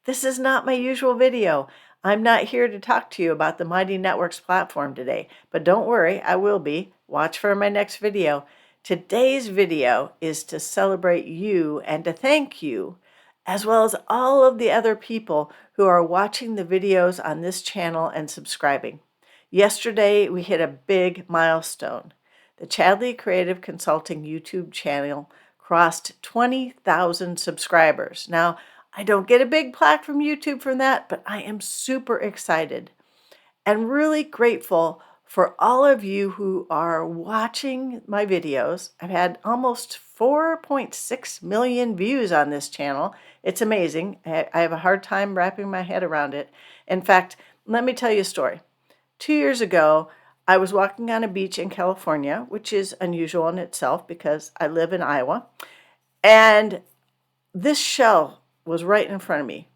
This is not my usual video. I'm not here to talk to you about the Mighty Networks platform today, but don't worry, I will be. Watch for my next video. Today's video is to celebrate you and to thank you, as well as all of the other people who are watching the videos on this channel and subscribing. Yesterday, we hit a big milestone. The Chadley Creative Consulting YouTube channel crossed 20,000 subscribers. Now, I don't get a big plaque from YouTube for that, but I am super excited and really grateful for all of you who are watching my videos. I've had almost 4.6 million views on this channel. It's amazing. I have a hard time wrapping my head around it. In fact, let me tell you a story. 2 years ago, I was walking on a beach in California, which is unusual in itself because I live in Iowa, and this shell was right in front of me.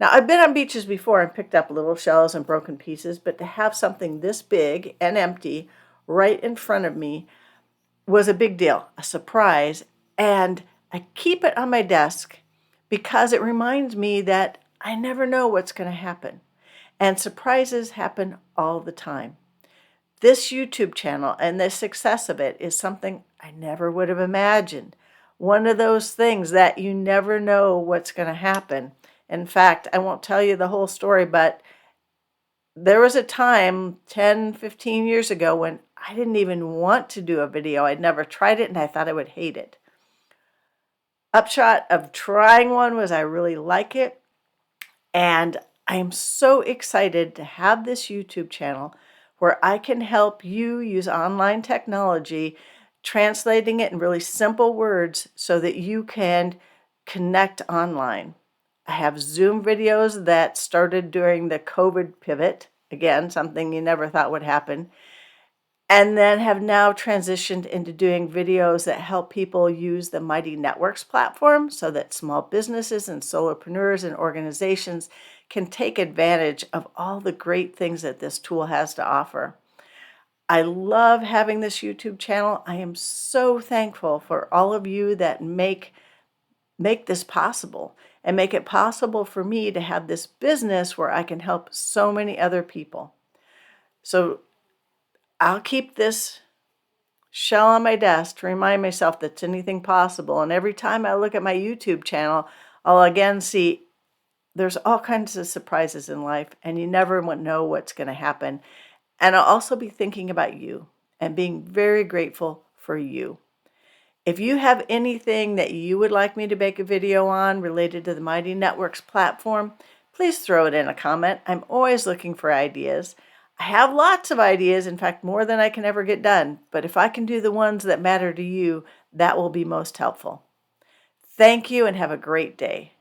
Now, I've been on beaches before and picked up little shells and broken pieces, but to have something this big and empty right in front of me was a big deal, a surprise, and I keep it on my desk because it reminds me that I never know what's going to happen, and surprises happen all the time. This YouTube channel and the success of it is something I never would have imagined. One of those things that you never know what's going to happen. In fact, I won't tell you the whole story, but there was a time 10, 15 years ago when I didn't even want to do a video. I'd never tried it and I thought I would hate it. Upshot of trying one was I really like it, and I am so excited to have this YouTube channel where I can help you use online technology, translating it in really simple words so that you can connect online. I have Zoom videos that started during the COVID pivot, again, something you never thought would happen, and then have now transitioned into doing videos that help people use the Mighty Networks platform so that small businesses and solopreneurs and organizations can take advantage of all the great things that this tool has to offer. I love having this YouTube channel. I am so thankful for all of you that make this possible and make it possible for me to have this business where I can help so many other people. So I'll keep this shell on my desk to remind myself that anything possible. And every time I look at my YouTube channel, I'll again see there's all kinds of surprises in life, and you never know what's going to happen. And I'll also be thinking about you and being very grateful for you. If you have anything that you would like me to make a video on related to the Mighty Networks platform, please throw it in a comment. I'm always looking for ideas. I have lots of ideas, in fact, more than I can ever get done. But if I can do the ones that matter to you, that will be most helpful. Thank you and have a great day.